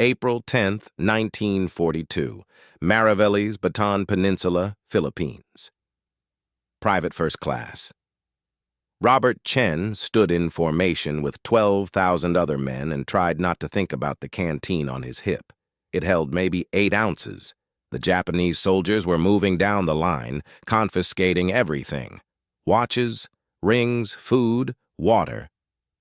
April 10th, 1942. Mariveles, Bataan Peninsula, Philippines. Private First Class. Robert Chen stood in formation with 12,000 other men and tried not to think about the canteen on his hip. It held maybe 8 ounces. The Japanese soldiers were moving down the line, confiscating everything: watches, rings, food, water.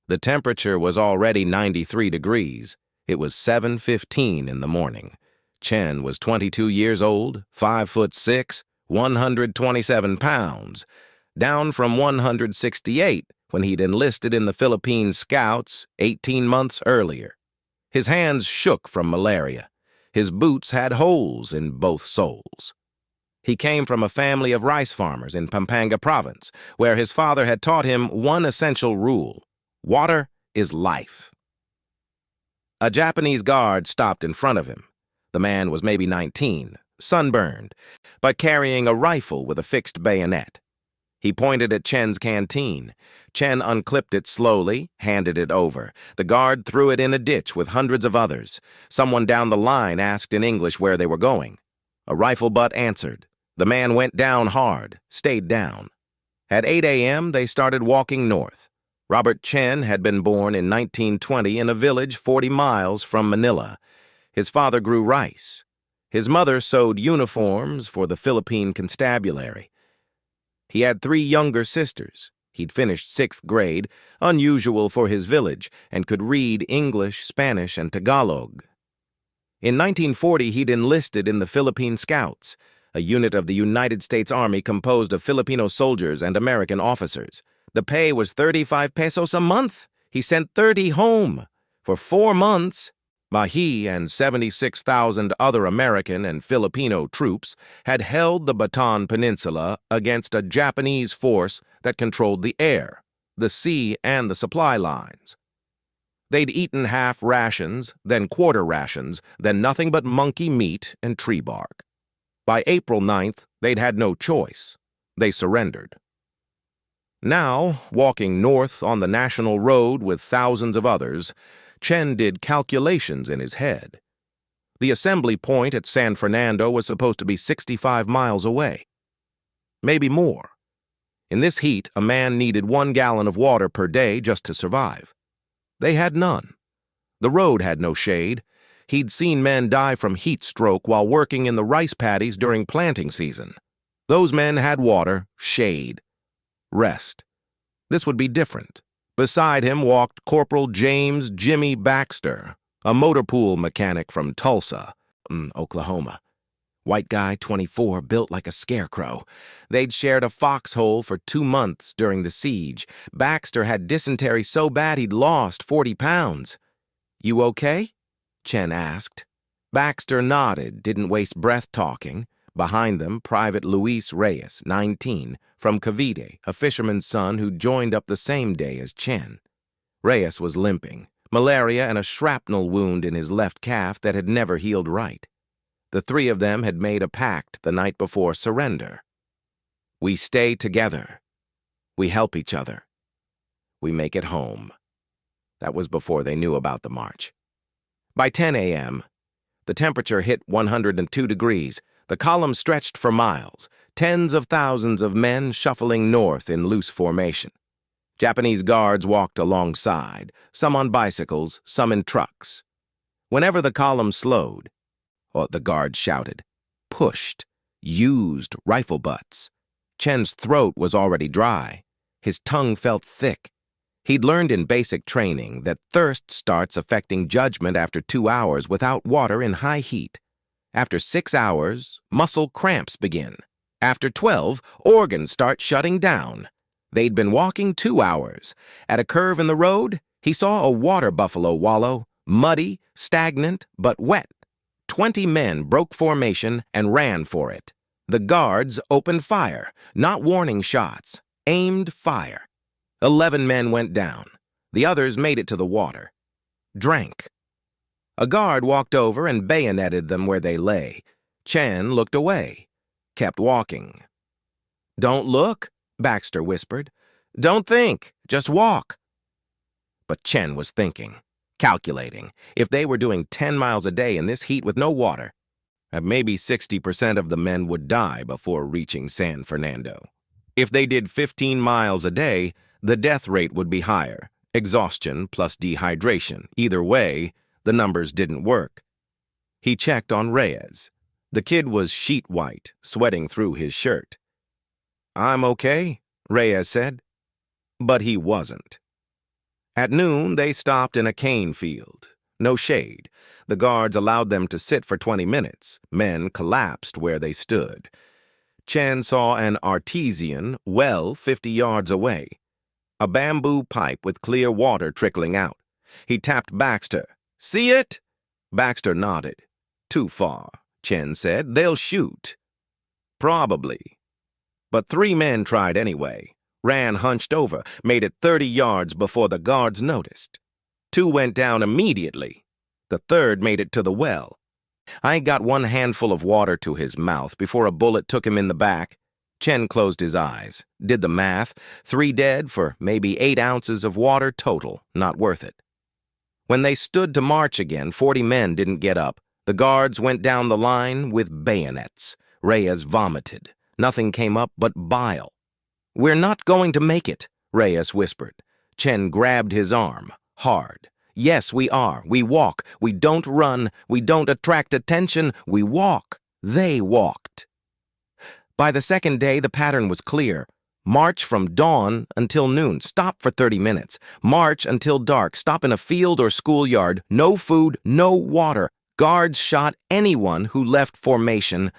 The temperature was already 93 degrees. It was 7:15 in the morning. Chen was 22 years old, 5'6", 127 pounds, down from 168 when he'd enlisted in the Philippine Scouts 18 months earlier. His hands shook from malaria. His boots had holes in both soles. He came from a family of rice farmers in Pampanga province, where his father had taught him one essential rule: water is life. A Japanese guard stopped in front of him. The man was maybe 19, sunburned, but carrying a rifle with a fixed bayonet. He pointed at Chen's canteen. Chen unclipped it slowly, handed it over. The guard threw it in a ditch with hundreds of others. Someone down the line asked in English where they were going. A rifle butt answered. The man went down hard, stayed down. At 8 a.m., they started walking north. Robert Chen had been born in 1920 in a village 40 miles from Manila. His father grew rice. His mother sewed uniforms for the Philippine constabulary. He had 3 younger sisters. He'd finished 6th grade, unusual for his village, and could read English, Spanish, and Tagalog. In 1940, he'd enlisted in the Philippine Scouts, a unit of the United States Army composed of Filipino soldiers and American officers. The pay was 35 pesos a month. He sent 30 home. For 4 months, he and 76,000 other American and Filipino troops had held the Bataan Peninsula against a Japanese force that controlled the air, the sea, and the supply lines. They'd eaten half rations, then quarter rations, then nothing but monkey meat and tree bark. By April 9th, they'd had no choice. They surrendered. Now, walking north on the national road with thousands of others, Chen did calculations in his head. The assembly point at San Fernando was supposed to be 65 miles away. Maybe more. In this heat, a man needed 1 gallon of water per day just to survive. They had none. The road had no shade. He'd seen men die from heat stroke while working in the rice paddies during planting season. Those men had water, shade, rest. This would be different. Beside him walked Corporal James Jimmy Baxter, a motor pool mechanic from Tulsa, Oklahoma. White guy, 24, built like a scarecrow. They'd shared a foxhole for 2 months during the siege. Baxter had dysentery so bad he'd lost 40 pounds. "You okay?" Chen asked. Baxter nodded, didn't waste breath talking. Behind them, Private Luis Reyes, 19, from Cavite, a fisherman's son who joined up the same day as Chen. Reyes was limping, malaria and a shrapnel wound in his left calf that had never healed right. The 3 of them had made a pact the night before surrender. "We stay together. We help each other. We make it home." That was before they knew about the march. By 10 a.m., the temperature hit 102 degrees. The column stretched for miles, tens of thousands of men shuffling north in loose formation. Japanese guards walked alongside, some on bicycles, some in trucks. Whenever the column slowed, the guards shouted, pushed, used rifle butts. Chen's throat was already dry. His tongue felt thick. He'd learned in basic training that thirst starts affecting judgment after 2 hours without water in high heat. After 6 hours, muscle cramps begin. After 12, organs start shutting down. They'd been walking 2 hours. At a curve in the road, he saw a water buffalo wallow, muddy, stagnant, but wet. 20 men broke formation and ran for it. The guards opened fire, not warning shots, aimed fire. 11 men went down. The others made it to the water. Drank. A guard walked over and bayoneted them where they lay. Chen looked away, kept walking. "Don't look," Baxter whispered. "Don't think, just walk." But Chen was thinking. Calculating, if they were doing 10 miles a day in this heat with no water, maybe 60% of the men would die before reaching San Fernando. If they did 15 miles a day, the death rate would be higher. Exhaustion plus dehydration. Either way, the numbers didn't work. He checked on Reyes. The kid was sheet white, sweating through his shirt. "I'm okay," Reyes said. But he wasn't. At noon, they stopped in a cane field. No shade. The guards allowed them to sit for 20 minutes. Men collapsed where they stood. Chen saw an artesian well 50 yards away. A bamboo pipe with clear water trickling out. He tapped Baxter. "See it?" Baxter nodded. "Too far," Chen said. "They'll shoot." "Probably." But 3 men tried anyway. Ran hunched over, made it 30 yards before the guards noticed. 2 went down immediately. The 3rd made it to the well. I got 1 handful of water to his mouth before a bullet took him in the back. Chen closed his eyes, did the math. 3 dead for maybe 8 ounces of water total. Not worth it. When they stood to march again, 40 men didn't get up. The guards went down the line with bayonets. Reyes vomited. Nothing came up but bile. "We're not going to make it," Reyes whispered. Chen grabbed his arm, hard. "Yes, we are. We walk. We don't run. We don't attract attention. We walk." They walked. By the 2nd day, the pattern was clear. March from dawn until noon. Stop for 30 minutes. March until dark. Stop in a field or schoolyard. No food, no water. Guards shot anyone who left formation.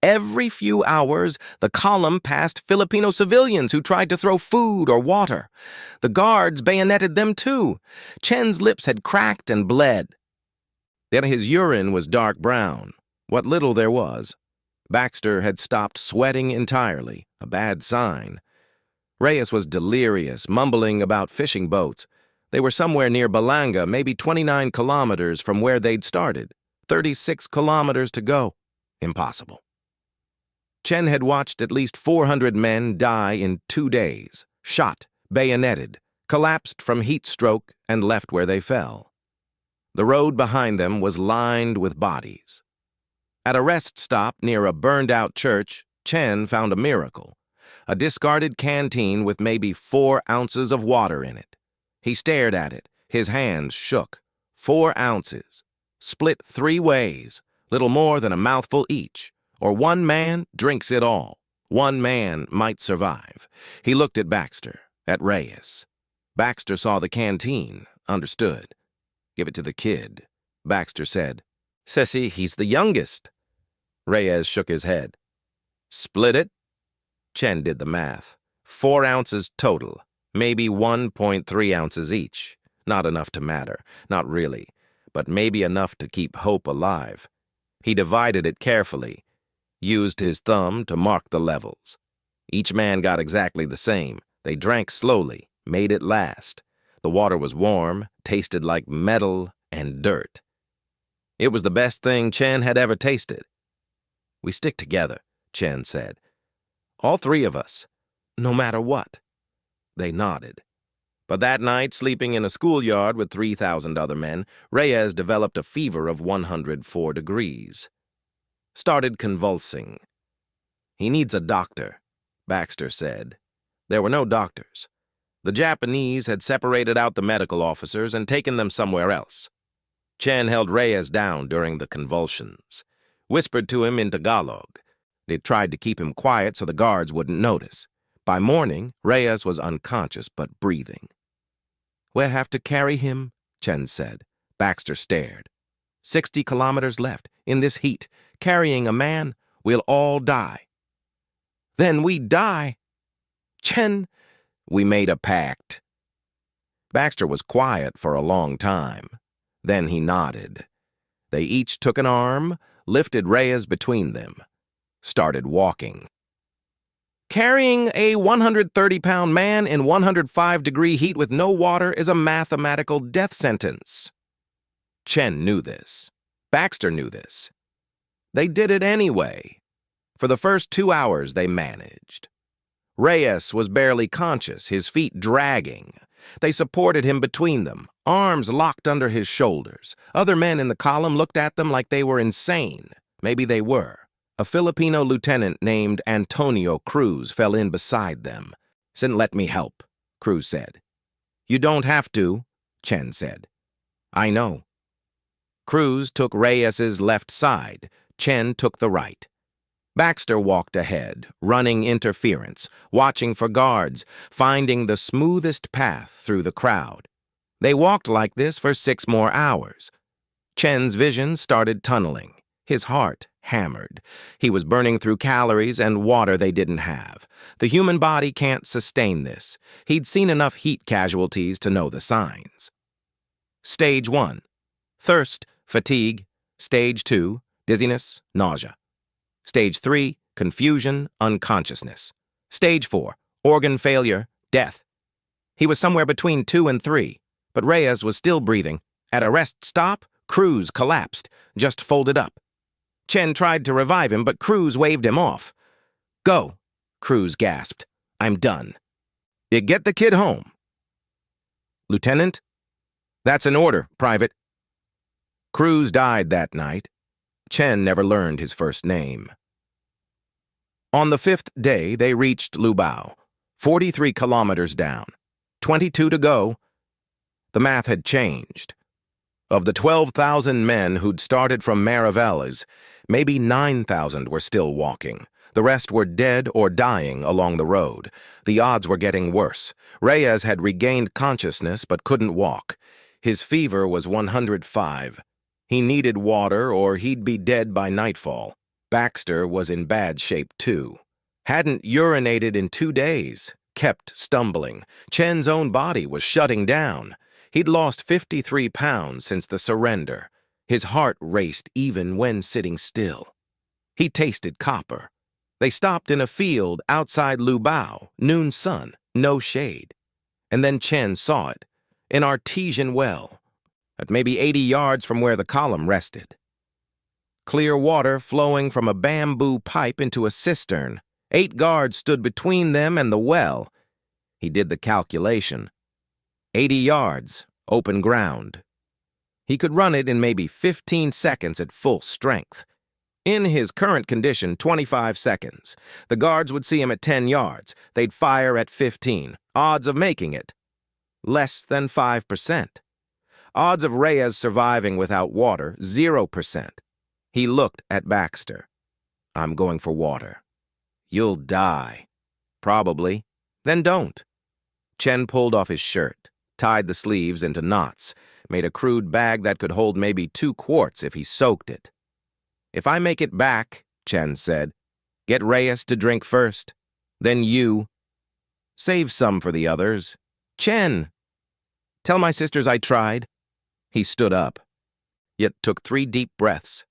Every few hours, the column passed Filipino civilians who tried to throw food or water. The guards bayoneted them too. Chen's lips had cracked and bled. Then his urine was dark brown, what little there was. Baxter had stopped sweating entirely, a bad sign. Reyes was delirious, mumbling about fishing boats. They were somewhere near Balanga, maybe 29 kilometers from where they'd started. 36 kilometers to go. Impossible. Chen had watched at least 400 men die in 2 days, shot, bayoneted, collapsed from heat stroke, and left where they fell. The road behind them was lined with bodies. At a rest stop near a burned-out church, Chen found a miracle, a discarded canteen with maybe 4 ounces of water in it. He stared at it. His hands shook. 4 ounces, split 3 ways, little more than a mouthful each. Or 1 man drinks it all. 1 man might survive. He looked at Baxter, at Reyes. Baxter saw the canteen, understood. "Give it to the kid," Baxter said. "Sissy, he's the youngest." Reyes shook his head. "Split it?" Chen did the math. 4 ounces total, maybe 1.3 ounces each. Not enough to matter, not really, but maybe enough to keep hope alive. He divided it carefully. Used his thumb to mark the levels. Each man got exactly the same. They drank slowly, made it last. The water was warm, tasted like metal and dirt. It was the best thing Chen had ever tasted. "We stick together," Chen said. "All 3 of us, no matter what." They nodded. But that night, sleeping in a schoolyard with 3,000 other men, Reyes developed a fever of 104 degrees. Started convulsing. "He needs a doctor," Baxter said. There were no doctors. The Japanese had separated out the medical officers and taken them somewhere else. Chen held Reyes down during the convulsions, whispered to him in Tagalog. They tried to keep him quiet so the guards wouldn't notice. By morning, Reyes was unconscious but breathing. "We'll have to carry him," Chen said. Baxter stared. 60 kilometers left, in this heat. Carrying a man, we'll all die. "Then we die." "Chen, we made a pact." Baxter was quiet for a long time. Then he nodded. They each took an arm, lifted Reyes between them, started walking. Carrying a 130-pound man in 105-degree heat with no water is a mathematical death sentence. Chen knew this. Baxter knew this. They did it anyway. For the first 2 hours, they managed. Reyes was barely conscious, his feet dragging. They supported him between them, arms locked under his shoulders. Other men in the column looked at them like they were insane. Maybe they were. A Filipino lieutenant named Antonio Cruz fell in beside them. "Let me help," Cruz said. "You don't have to," Chen said. "I know." Cruz took Reyes's left side. Chen took the right. Baxter walked ahead, running interference, watching for guards, finding the smoothest path through the crowd. They walked like this for 6 more hours. Chen's vision started tunneling. His heart hammered. He was burning through calories and water they didn't have. The human body can't sustain this. He'd seen enough heat casualties to know the signs. Stage 1. Thirst, fatigue. Stage 2. Dizziness, nausea. Stage 3. Confusion, unconsciousness. Stage 4. Organ failure, death. He was somewhere between 2 and 3, but Reyes was still breathing. At a rest stop, Cruz collapsed, just folded up. Chen tried to revive him, but Cruz waved him off. "Go," Cruz gasped. "I'm done." "You get the kid home." "Lieutenant?" "That's an order, Private." Cruz died that night. Chen never learned his first name. On the 5th day, they reached Lubao, 43 kilometers down. 22 to go. The math had changed. Of the 12,000 men who'd started from Mariveles, maybe 9,000 were still walking. The rest were dead or dying along the road. The odds were getting worse. Reyes had regained consciousness but couldn't walk. His fever was 105. He needed water or he'd be dead by nightfall. Baxter was in bad shape too. Hadn't urinated in 2 days. Kept stumbling. Chen's own body was shutting down. He'd lost 53 pounds since the surrender. His heart raced even when sitting still. He tasted copper. They stopped in a field outside Lubao, noon sun, no shade. And then Chen saw it, an artesian well, at maybe 80 yards from where the column rested. Clear water flowing from a bamboo pipe into a cistern. 8 guards stood between them and the well. He did the calculation. 80 yards, open ground. He could run it in maybe 15 seconds at full strength. In his current condition, 25 seconds. The guards would see him at 10 yards. They'd fire at 15. Odds of making it? Less than 5%. Odds of Reyes surviving without water, 0%. He looked at Baxter. "I'm going for water." "You'll die." "Probably." "Then don't." Chen pulled off his shirt, tied the sleeves into knots, made a crude bag that could hold maybe 2 quarts if he soaked it. "If I make it back," Chen said, "get Reyes to drink first. Then you. Save some for the others." "Chen! Tell my sisters I tried." He stood up, yet took 3 deep breaths,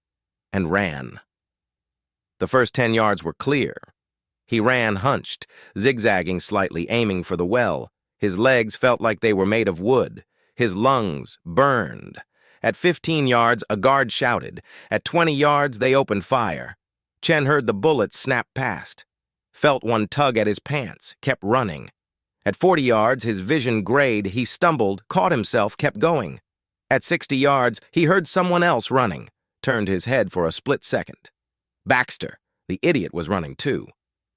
and ran. The first 10 yards were clear. He ran hunched, zigzagging slightly, aiming for the well. His legs felt like they were made of wood. His lungs burned. At 15 yards, a guard shouted. At 20 yards, they opened fire. Chen heard the bullet snap past. Felt one tug at his pants, kept running. At 40 yards, his vision grayed. He stumbled, caught himself, kept going. At 60 yards, he heard someone else running. Turned his head for a split second. Baxter, the idiot, was running too.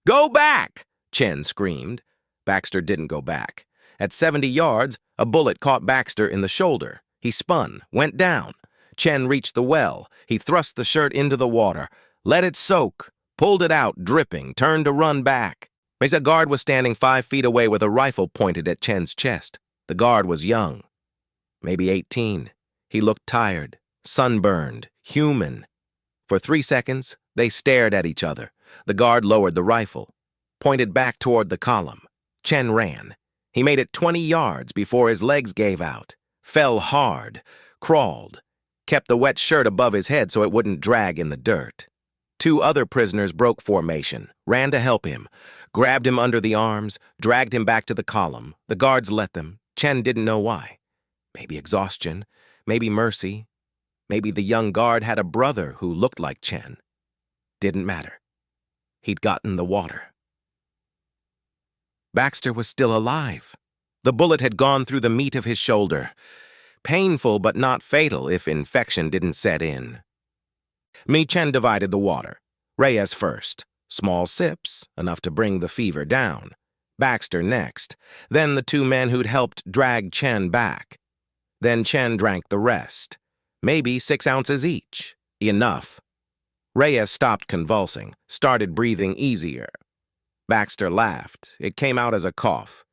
"Go back!" Chen screamed. Baxter didn't go back. At 70 yards, a bullet caught Baxter in the shoulder. He spun, went down. Chen reached the well. He thrust the shirt into the water, let it soak, pulled it out, dripping, turned to run back. A guard was standing 5 feet away with a rifle pointed at Chen's chest. The guard was young, maybe 18. He looked tired, sunburned, human. For 3 seconds, they stared at each other. The guard lowered the rifle, pointed back toward the column. Chen ran. He made it 20 yards before his legs gave out, fell hard, crawled, kept the wet shirt above his head so it wouldn't drag in the dirt. 2 other prisoners broke formation, ran to help him, grabbed him under the arms, dragged him back to the column. The guards let them. Chen didn't know why. Maybe exhaustion, maybe mercy. Maybe the young guard had a brother who looked like Chen. Didn't matter. He'd gotten the water. Baxter was still alive. The bullet had gone through the meat of his shoulder. Painful but not fatal if infection didn't set in. Chen divided the water. Reyes first. Small sips, enough to bring the fever down. Baxter next. Then the two men who'd helped drag Chen back. Then Chen drank the rest. Maybe 6 ounces each. Enough. Reyes stopped convulsing, started breathing easier. Baxter laughed. It came out as a cough.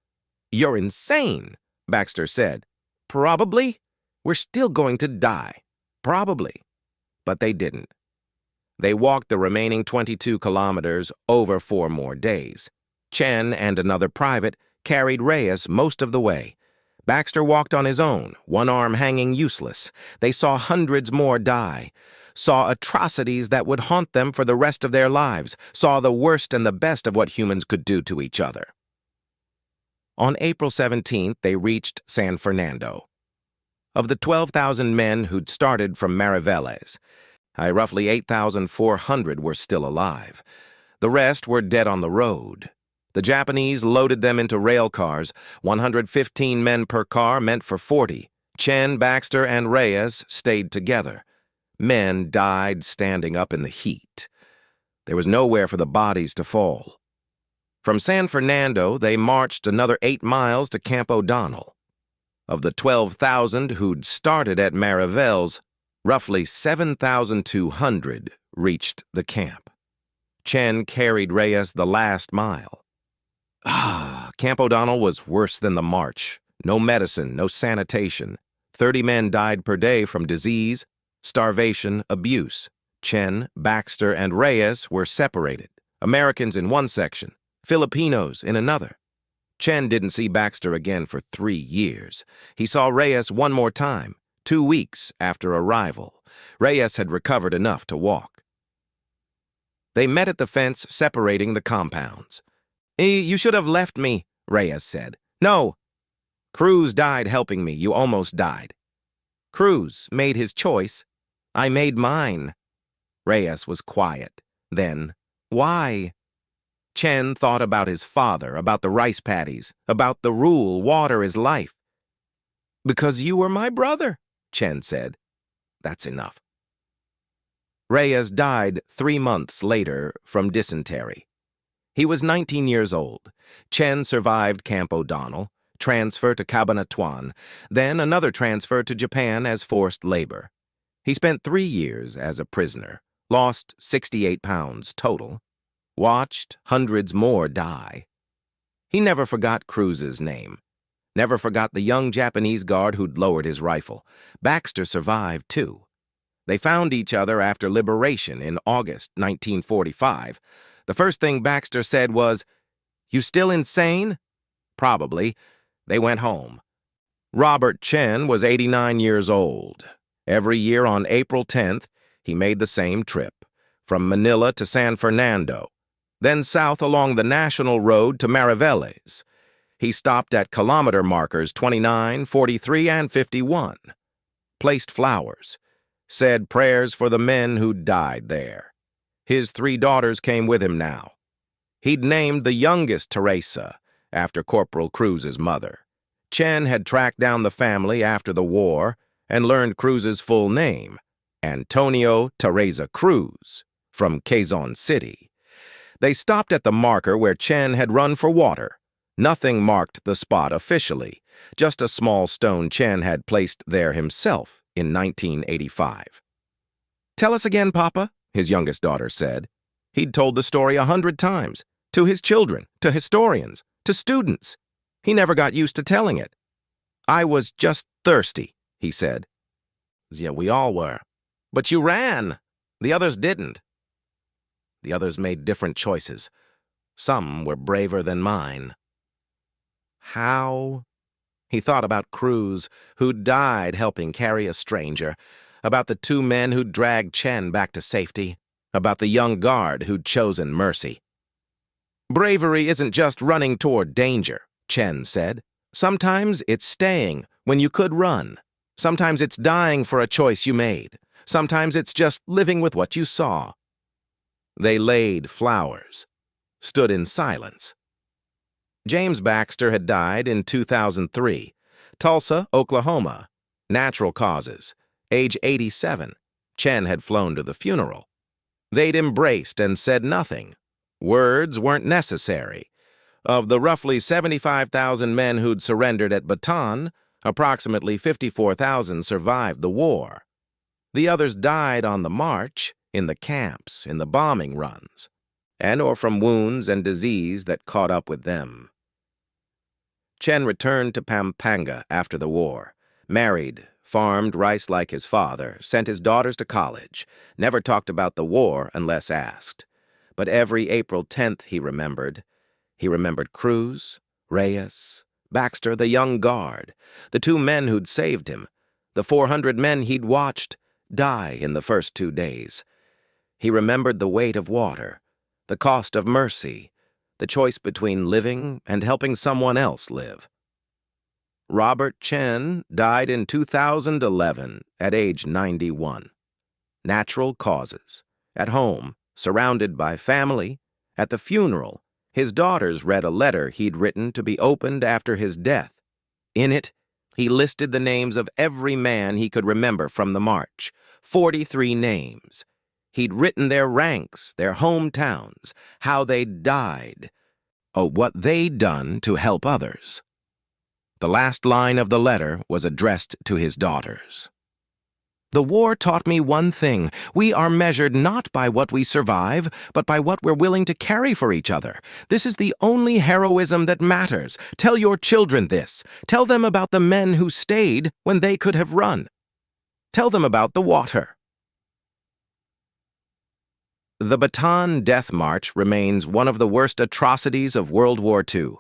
"You're insane," Baxter said. "Probably. We're still going to die. Probably." But they didn't. They walked the remaining 22 kilometers over 4 more days. Chen and another private carried Reyes most of the way. Baxter walked on his own, one arm hanging useless. They saw hundreds more die, saw atrocities that would haunt them for the rest of their lives, saw the worst and the best of what humans could do to each other. On April 17th, they reached San Fernando. Of the 12,000 men who'd started from Mariveles, roughly 8,400 were still alive. The rest were dead on the road. The Japanese loaded them into rail cars, 115 men per car meant for 40. Chen, Baxter, and Reyes stayed together. Men died standing up in the heat. There was nowhere for the bodies to fall. From San Fernando, they marched another 8 miles to Camp O'Donnell. Of the 12,000 who'd started at Mariveles, roughly 7,200 reached the camp. Chen carried Reyes the last mile. Camp O'Donnell was worse than the march. No medicine, no sanitation. 30 men died per day from disease, starvation, abuse. Chen, Baxter, and Reyes were separated. Americans in one section, Filipinos in another. Chen didn't see Baxter again for 3 years. He saw Reyes one more time, 2 weeks after arrival. Reyes had recovered enough to walk. They met at the fence separating the compounds. "You should have left me," Reyes said. "No. Cruz died helping me. You almost died." Cruz made his choice. I made mine. Reyes was quiet. Then, "Why?" Chen thought about his father, about the rice paddies, about the rule, water is life. "Because you were my brother," Chen said. "That's enough." Reyes died 3 months later from dysentery. He was 19 years old. Chen survived Camp O'Donnell, transfer to Cabanatuan, then another transfer to Japan as forced labor. He spent 3 years as a prisoner, lost 68 pounds total, watched hundreds more die. He never forgot Cruz's name, never forgot the young Japanese guard who'd lowered his rifle. Baxter survived, too. They found each other after liberation in August 1945. The first thing Baxter said was, "You still insane?" Probably. They went home. Robert Chen was 89 years old. Every year on April 10th, he made the same trip, from Manila to San Fernando, then south along the National Road to Mariveles. He stopped at kilometer markers 29, 43, and 51, placed flowers, said prayers for the men who died there. His 3 daughters came with him now. He'd named the youngest Teresa, after Corporal Cruz's mother. Chen had tracked down the family after the war and learned Cruz's full name, Antonio Teresa Cruz, from Quezon City. They stopped at the marker where Chen had run for water. Nothing marked the spot officially, just a small stone Chen had placed there himself in 1985. "Tell us again, Papa," his youngest daughter said. He'd told the story 100 times, to his children, to historians, to students. He never got used to telling it. "I was just thirsty," he said. "Yeah, we all were. But you ran. The others didn't. The others made different choices. Some were braver than mine." How? He thought about Cruz, who died helping carry a stranger, about the 2 men who'd dragged Chen back to safety, about the young guard who'd chosen mercy. "Bravery isn't just running toward danger," Chen said. "Sometimes it's staying when you could run. Sometimes it's dying for a choice you made. Sometimes it's just living with what you saw." They laid flowers, stood in silence. James Baxter had died in 2003. Tulsa, Oklahoma. Natural causes. Age 87. Chen had flown to the funeral. They'd embraced and said nothing. Words weren't necessary. Of the roughly 75,000 men who'd surrendered at Bataan, approximately 54,000 survived the war. The others died on the march, in the camps, in the bombing runs, and/or from wounds and disease that caught up with them. Chen returned to Pampanga after the war, married, farmed rice like his father, sent his daughters to college, never talked about the war unless asked. But every April 10th he remembered. He remembered Cruz, Reyes, Baxter, the young guard, the 2 men who'd saved him, the 400 men he'd watched die in the first 2 days. He remembered the weight of water, the cost of mercy, the choice between living and helping someone else live. Robert Chen died in 2011 at age 91. Natural causes. At home, surrounded by family. At the funeral, his daughters read a letter he'd written to be opened after his death. In it, he listed the names of every man he could remember from the march, 43 names. He'd written their ranks, their hometowns, how they'd died, what they'd done to help others. The last line of the letter was addressed to his daughters. The war taught me one thing. We are measured not by what we survive, but by what we're willing to carry for each other. This is the only heroism that matters. Tell your children this. Tell them about the men who stayed when they could have run. Tell them about the water. The Bataan Death March remains one of the worst atrocities of World War II.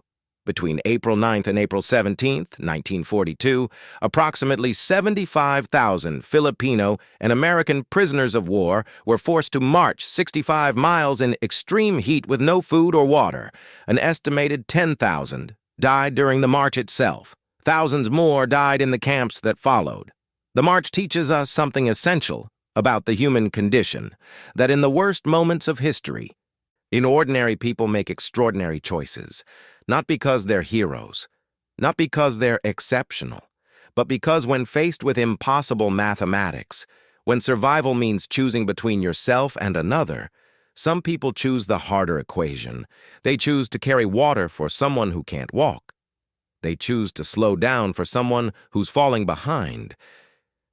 Between April 9th and April 17th, 1942, approximately 75,000 Filipino and American prisoners of war were forced to march 65 miles in extreme heat with no food or water. An estimated 10,000 died during the march itself. Thousands more died in the camps that followed. The march teaches us something essential about the human condition, that in the worst moments of history, ordinary people make extraordinary choices. Not because they're heroes, not because they're exceptional, but because when faced with impossible mathematics, when survival means choosing between yourself and another, some people choose the harder equation. They choose to carry water for someone who can't walk. They choose to slow down for someone who's falling behind.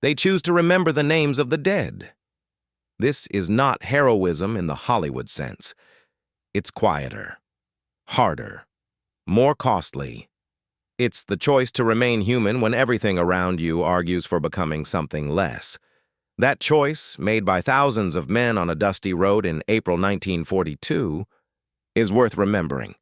They choose to remember the names of the dead. This is not heroism in the Hollywood sense. It's quieter, harder, more costly. It's the choice to remain human when everything around you argues for becoming something less. That choice, made by thousands of men on a dusty road in April 1942, is worth remembering.